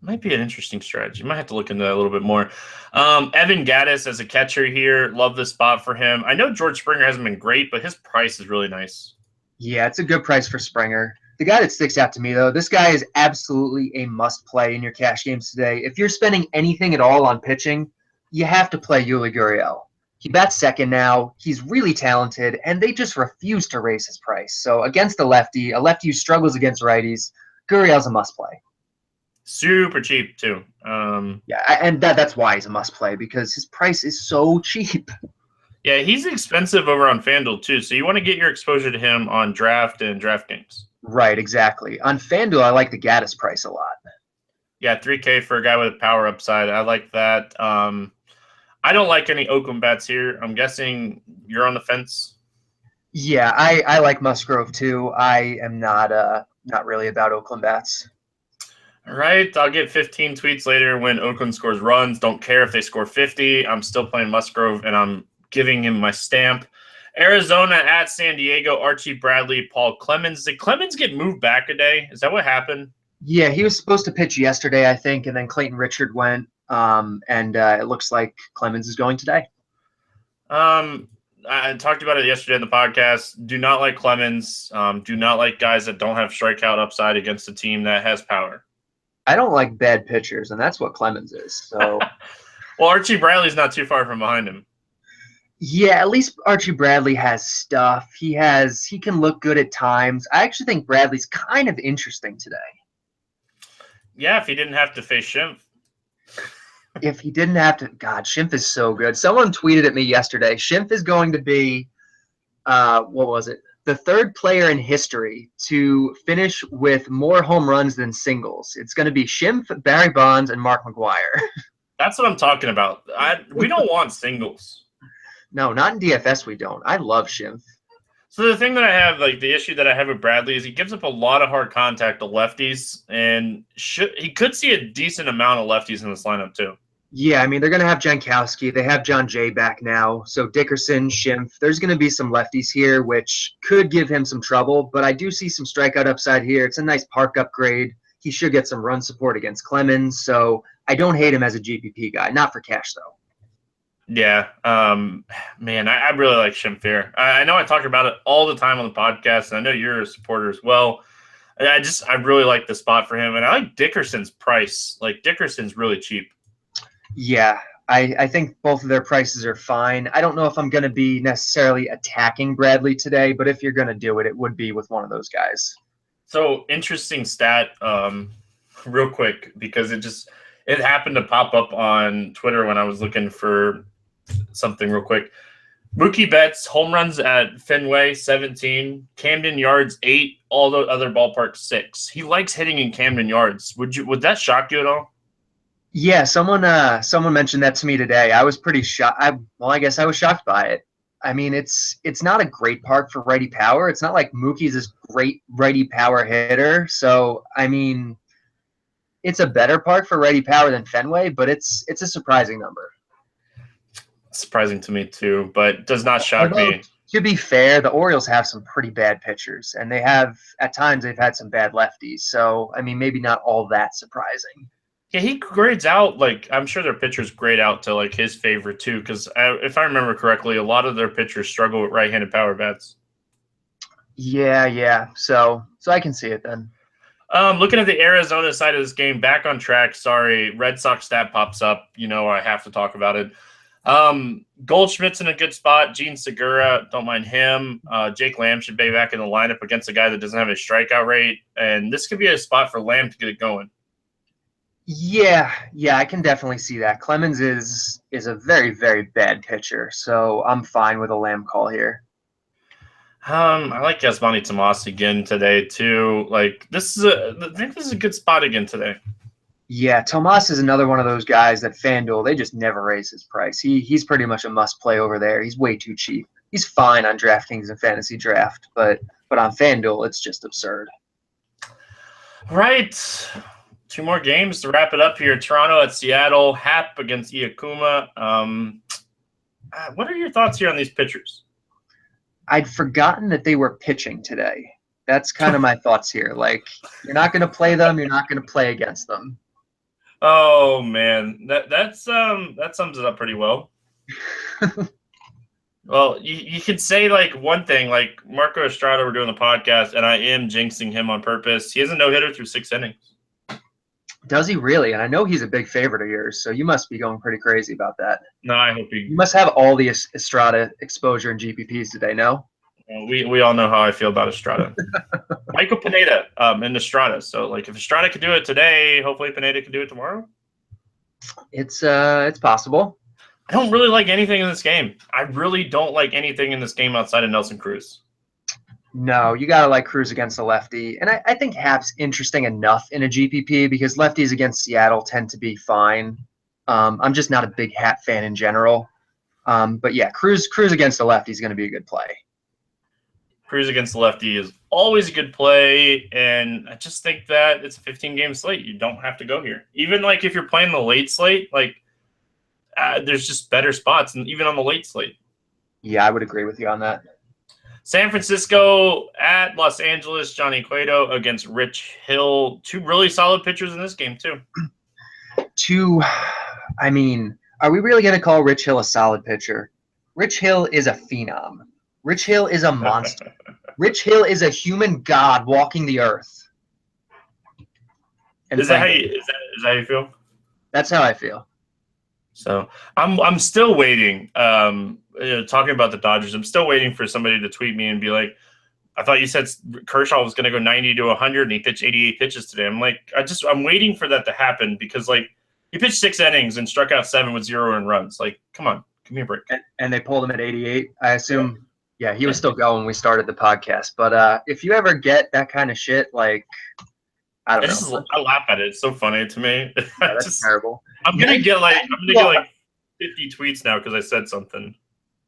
A: Might be an interesting strategy. You might have to look into that a little bit more. Evan Gattis as a catcher here. Love the spot for him. I know George Springer hasn't been great, but his price is really nice.
B: Yeah, it's a good price for Springer. The guy that sticks out to me, though, this guy is absolutely a must-play in your cash games today. If you're spending anything at all on pitching, you have to play Yuli Gurriel. He bats second now. He's really talented, and they just refuse to raise his price. So against a lefty who struggles against righties, Gurriel's a must-play.
A: Super cheap, too.
B: Yeah, and that's why he's a must-play, because his price is so cheap.
A: Yeah, he's expensive over on FanDuel, too, so you want to get your exposure to him on draft and DraftKings.
B: Right, exactly. On FanDuel, I like the Gattis price a lot.
A: Yeah, $3K for a guy with a power upside. I like that. I don't like any Oakland bats here. I'm guessing you're on the fence.
B: Yeah, I like Musgrove too. I am not really about Oakland bats.
A: All right, I'll get 15 tweets later when Oakland scores runs. Don't care if they score 50. I'm still playing Musgrove, and I'm giving him my stamp. Arizona at San Diego, Archie Bradley, Paul Clemens. Did Clemens get moved back a day? Is that what happened?
B: Yeah, he was supposed to pitch yesterday, I think, and then Clayton Richard went, and it looks like Clemens is going today.
A: I talked about it yesterday in the podcast. Do not like Clemens. Do not like guys that don't have strikeout upside against a team that has power.
B: I don't like bad pitchers, and that's what Clemens is. So,
A: well, Archie Bradley's not too far from behind him.
B: Yeah, at least Archie Bradley has stuff. He can look good at times. I actually think Bradley's kind of interesting today.
A: Yeah, if he didn't have to face Schimpf.
B: If he didn't have to, God, Schimpf is so good. Someone tweeted at me yesterday. Schimpf is going to be, what was it? the third player in history to finish with more home runs than singles. It's going to be Schimpf, Barry Bonds, and Mark McGwire.
A: That's what I'm talking about. We don't want singles.
B: No, not in DFS we don't. I love Schimpf.
A: So the thing that I have, like the issue that I have with Bradley is he gives up a lot of hard contact to lefties, and he could see a decent amount of lefties in this lineup too.
B: Yeah, I mean, they're going to have Jankowski. They have John Jay back now. So Dickerson, Schimpf. There's going to be some lefties here, which could give him some trouble. But I do see some strikeout upside here. It's a nice park upgrade. He should get some run support against Clemens. So I don't hate him as a GPP guy. Not for cash, though.
A: Yeah. Man, I really like Schimpf here. I know I talk about it all the time on the podcast, and I know you're a supporter as well. I really like the spot for him. And I like Dickerson's price. Like, Dickerson's really cheap.
B: Yeah, I think both of their prices are fine. I don't know if I'm going to be necessarily attacking Bradley today, but if you're going to do it, it would be with one of those guys.
A: So, interesting stat, real quick, because it happened to pop up on Twitter when I was looking for something real quick. Mookie Betts, home runs at Fenway, 17. Camden Yards, 8. All the other ballparks, 6. He likes hitting in Camden Yards. Would that shock you at all?
B: Yeah, someone mentioned that to me today. I was pretty shocked. I guess I was shocked by it. I mean, it's not a great park for righty power. It's not like Mookie's this great righty power hitter. So, I mean, it's a better park for righty power than Fenway, but it's a surprising number.
A: Surprising to me too, but does not shock me.
B: To be fair, the Orioles have some pretty bad pitchers, and at times they've had some bad lefties. So, I mean, maybe not all that surprising.
A: Yeah, he grades out, like, I'm sure their pitchers grade out to, like, his favorite, too, because if I remember correctly, a lot of their pitchers struggle with right-handed power bats.
B: Yeah. So I can see it then.
A: Looking at the Arizona side of this game, back on track. Sorry, Red Sox stat pops up. I have to talk about it. Goldschmidt's in a good spot. Gene Segura, don't mind him. Jake Lamb should be back in the lineup against a guy that doesn't have a strikeout rate, and this could be a spot for Lamb to get it going.
B: Yeah, I can definitely see that. Clemens is a very, very bad pitcher, so I'm fine with a Lamb call here.
A: I like Yasmani Tomas again today too. Like I think this is a good spot again today.
B: Yeah, Tomas is another one of those guys that FanDuel, they just never raise his price. He's pretty much a must play over there. He's way too cheap. He's fine on DraftKings and Fantasy Draft, but on FanDuel, it's just absurd.
A: Right. 2 more games to wrap it up here. Toronto at Seattle, Happ against Iacuma. What are your thoughts here on these pitchers?
B: I'd forgotten that they were pitching today. That's kind of my thoughts here. Like, you're not going to play them. You're not going to play against them.
A: Oh, man. That sums it up pretty well. Well, you could say, like, one thing. Like, Marco Estrada, we're doing the podcast, and I am jinxing him on purpose. He has a no-hitter through 6 innings.
B: Does he really? And I know he's a big favorite of yours, so you must be going pretty crazy about that.
A: No, I hope
B: you must have all the Estrada exposure in GPPs today, no?
A: We all know how I feel about Estrada. Michael Pineda in Estrada. So, like, if Estrada could do it today, hopefully Pineda can do it tomorrow.
B: It's possible.
A: I don't really like anything in this game. I really don't like anything in this game outside of Nelson Cruz.
B: No, you got to like Cruz against a lefty. And I think Happ's interesting enough in a GPP because lefties against Seattle tend to be fine. I'm just not a big Happ fan in general. But, yeah, Cruz against a lefty is going to be a good play.
A: Cruz against the lefty is always a good play, and I just think that it's a 15-game slate. You don't have to go here. Even, like, if you're playing the late slate, like, there's just better spots, and even on the late slate.
B: Yeah, I would agree with you on that.
A: San Francisco at Los Angeles, Johnny Cueto against Rich Hill. 2 really solid pitchers in this game, too.
B: I mean, are we really going to call Rich Hill a solid pitcher? Rich Hill is a phenom. Rich Hill is a monster. Rich Hill is a human god walking the earth.
A: And is that how you feel?
B: That's how I feel.
A: So I'm still waiting. Talking about the Dodgers, I'm still waiting for somebody to tweet me and be like, I thought you said Kershaw was going to go 90 to 100 and he pitched 88 pitches today. I'm like, I'm waiting for that to happen because, like, he pitched 6 innings and struck out 7 with 0 earned runs. Like, come on, give me a break.
B: And they pulled him at 88, I assume. Yeah, he was still going when we started the podcast. But if you ever get that kind of shit, like, I don't know.
A: I laugh at it. It's so funny to me.
B: Yeah, that's terrible.
A: I'm gonna get like 50 tweets now because I said something.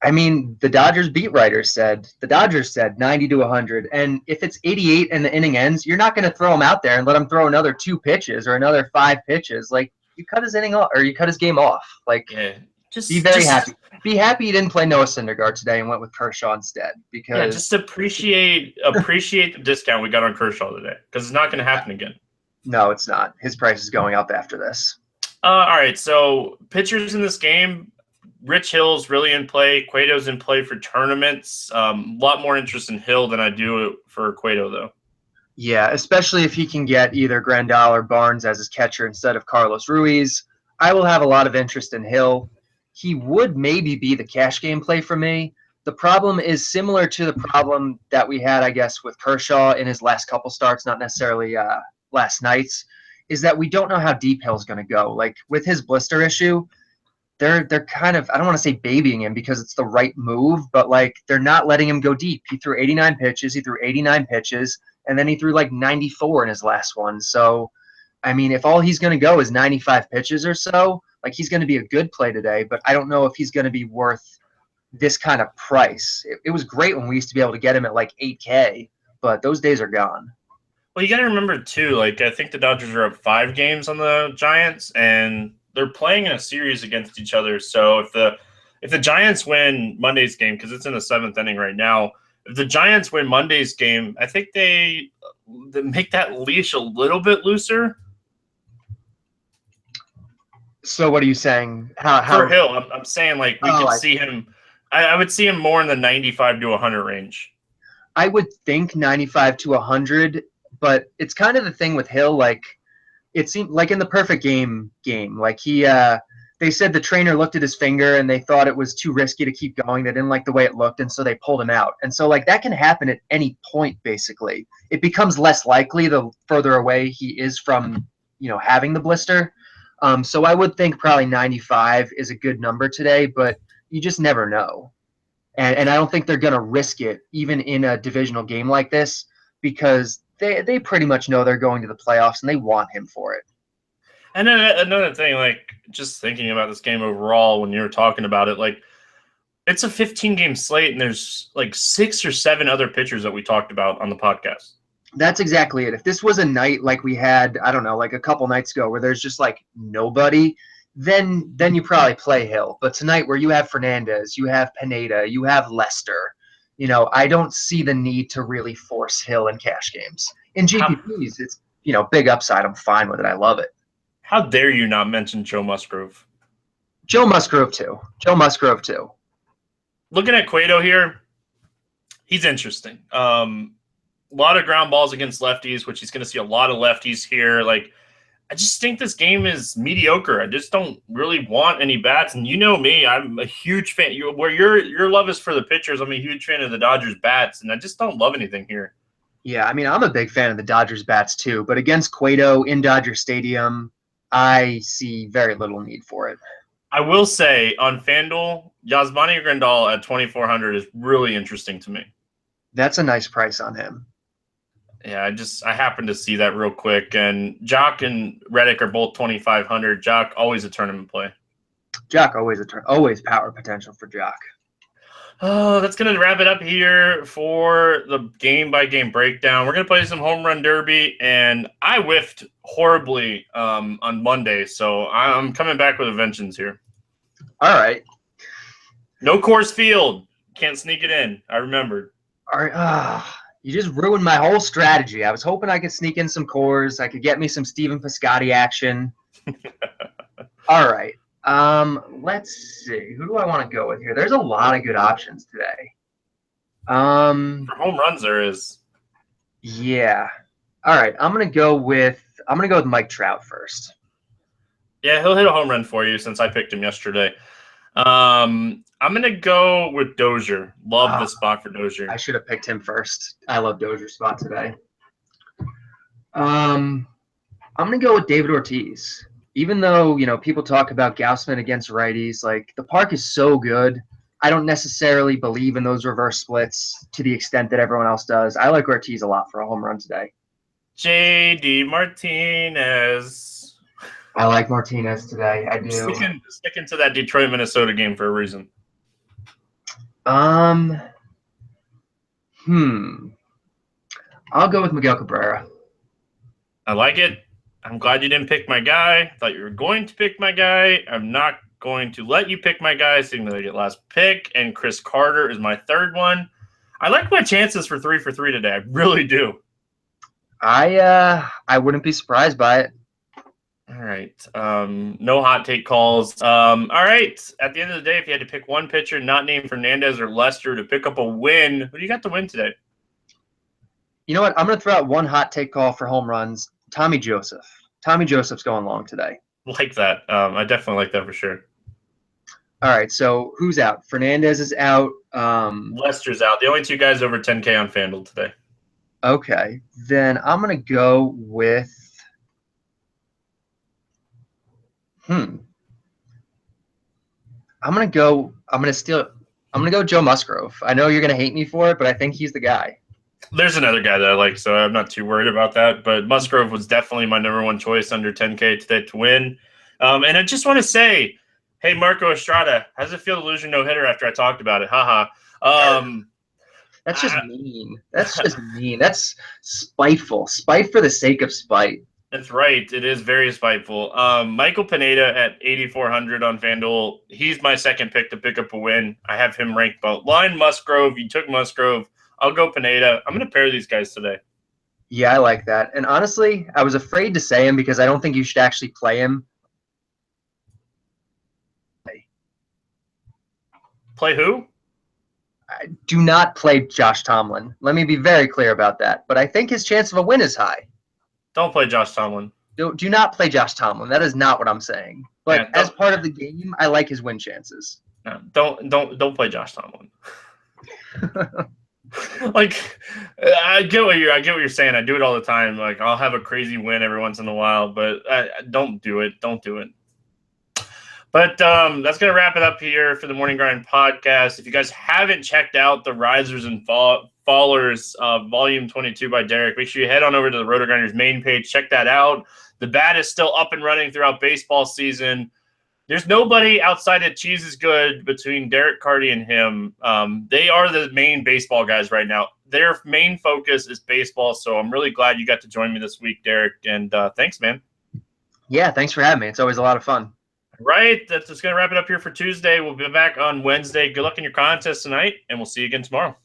B: I mean, the Dodgers beat writers said 90 to 100, and if it's 88 and the inning ends, you're not going to throw him out there and let him throw another 2 pitches or another 5 pitches. Like, you cut his inning off, or you cut his game off. Like, be very happy. Be happy you didn't play Noah Syndergaard today and went with Kershaw instead. Because
A: just appreciate the discount we got on Kershaw today, because it's not going to happen again.
B: No, it's not. His price is going up after this.
A: All right, so pitchers in this game. Rich Hill's really in play. Cueto's in play for tournaments. A lot more interest in Hill than I do for Cueto, though.
B: Yeah, especially if he can get either Grandal or Barnes as his catcher instead of Carlos Ruiz. I will have a lot of interest in Hill. He would maybe be the cash game play for me. The problem is similar to the problem that we had, I guess, with Kershaw in his last couple starts, not necessarily last night's, is that we don't know how deep Hill's going to go. Like, with his blister issue, they're kind of, I don't want to say babying him because it's the right move, but like they're not letting him go deep. He threw 89 pitches, and then he threw like 94 in his last one. So, I mean, if all he's going to go is 95 pitches or so, like he's going to be a good play today, but I don't know if he's going to be worth this kind of price. It was great when we used to be able to get him at like 8K, but those days are gone.
A: Well, you got to remember too, like I think the Dodgers are up 5 games on the Giants, and they're playing in a series against each other. So if the Giants win Monday's game, because it's in the 7th inning right now, if the Giants win Monday's game, I think they make that leash a little bit looser.
B: So what are you saying? How
A: for Hill? I'm saying like we could see him. I would see him more in the 95 to 100 range.
B: I would think 95 to 100, but it's kind of the thing with Hill, like. It seemed like in the perfect game, like they said the trainer looked at his finger and they thought it was too risky to keep going. They didn't like the way it looked, and so they pulled him out. And so like that can happen at any point, basically. It becomes less likely the further away he is from, having the blister. So I would think probably 95 is a good number today, but you just never know. And I don't think they're going to risk it even in a divisional game like this because they pretty much know they're going to the playoffs and they want him for it.
A: And then another thing, like just thinking about this game overall, when you were talking about it, like it's a 15-game slate and there's like 6 or 7 other pitchers that we talked about on the podcast.
B: That's exactly it. If this was a night like we had, I don't know, like a couple nights ago where there's just like nobody, then you probably play Hill. But tonight where you have Fernandez, you have Pineda, you have Lester, I don't see the need to really force Hill in cash games. In GPPs, it's, big upside. I'm fine with it. I love it.
A: How dare you not mention Joe Musgrove?
B: Joe Musgrove, too.
A: Looking at Cueto here, he's interesting. A lot of ground balls against lefties, which he's going to see a lot of lefties here. Like, I just think this game is mediocre. I just don't really want any bats. And you know me, I'm a huge fan. Where your love is for the pitchers, I'm a huge fan of the Dodgers bats, and I just don't love anything here.
B: Yeah, I mean, I'm a big fan of the Dodgers bats too, but against Cueto in Dodger Stadium, I see very little need for it.
A: I will say on FanDuel, Yasmani Grandal at 2,400 is really interesting to me.
B: That's a nice price on him.
A: Yeah, I happened to see that real quick. And Jock and Reddick are both 2,500. Jock, always a tournament play.
B: Jock, always power potential for Jock.
A: Oh, that's going to wrap it up here for the game-by-game breakdown. We're going to play some Home Run Derby, and I whiffed horribly on Monday, so I'm coming back with a vengeance here.
B: All right.
A: No Coors Field. Can't sneak it in. I remembered.
B: All right. You just ruined my whole strategy. I was hoping I could sneak in some Coors. I could get me some Stephen Piscotty action. All right. Let's see. Who do I want to go with here? There's a lot of good options today.
A: For home runs, there is.
B: Yeah. All right. I'm gonna go with Mike Trout first.
A: Yeah, he'll hit a home run for you since I picked him yesterday. I'm going to go with Dozier. Love the spot for Dozier.
B: I should have picked him first. I love Dozier's spot today. I'm going to go with David Ortiz. Even though, people talk about Gausman against righties, like the park is so good. I don't necessarily believe in those reverse splits to the extent that everyone else does. I like Ortiz a lot for a home run today.
A: JD Martinez.
B: I like Martinez today. I do.
A: Sticking to that Detroit Minnesota game for a reason.
B: I'll go with Miguel Cabrera.
A: I like it. I'm glad you didn't pick my guy. I thought you were going to pick my guy. I'm not going to let you pick my guy, seeing that I get last pick. And Chris Carter is my third one. I like my chances for 3 for 3 today. I really do.
B: I wouldn't be surprised by it.
A: All right. No hot take calls. All right. At the end of the day, if you had to pick one pitcher not named Fernandez or Lester to pick up a win, who do you got to win today?
B: You know what? I'm going to throw out one hot take call for home runs. Tommy Joseph. Tommy Joseph's going long today.
A: Like that. I definitely like that for sure.
B: All right. So who's out? Fernandez is out.
A: Lester's out. The only two guys over 10K on FanDuel today.
B: Okay. Then I'm going to go with I'm going to go Joe Musgrove. I know you're going to hate me for it, but I think he's the guy.
A: There's another guy that I like, so I'm not too worried about that. But Musgrove was definitely my number one choice under 10K today to win. And I just want to say, hey, Marco Estrada, how does it feel to lose your no-hitter after I talked about it? Haha.
B: That's just mean. That's just mean. That's spiteful. Spite for the sake of spite.
A: That's right. It is very spiteful. Michael Pineda at 8,400 on FanDuel. He's my second pick to pick up a win. I have him ranked both. Line Musgrove. You took Musgrove. I'll go Pineda. I'm going to pair these guys today.
B: Yeah, I like that. And honestly, I was afraid to say him because I don't think you should actually play him.
A: Play who?
B: Do not play Josh Tomlin. Let me be very clear about that. But I think his chance of a win is high.
A: Don't play Josh Tomlin.
B: Do not play Josh Tomlin. That is not what I'm saying. But as part of the game, I like his win chances.
A: No, don't play Josh Tomlin. Like, I get what you're saying. I do it all the time. Like, I'll have a crazy win every once in a while, but don't do it. Don't do it. But that's going to wrap it up here for the Morning Grind podcast. If you guys haven't checked out the Risers and Fallers Volume 22 by Derek, make sure you head on over to the Roto Grinders main page. Check that out. The bat is still up and running throughout baseball season. There's nobody outside of Cheese is Good between Derek Carty and him. They are the main baseball guys right now. Their main focus is baseball, so I'm really glad you got to join me this week, Derek, and thanks, man.
B: Yeah, thanks for having me. It's always a lot of fun.
A: Right, that's just going to wrap it up here for Tuesday. We'll be back on Wednesday. Good luck in your contest tonight, and we'll see you again tomorrow.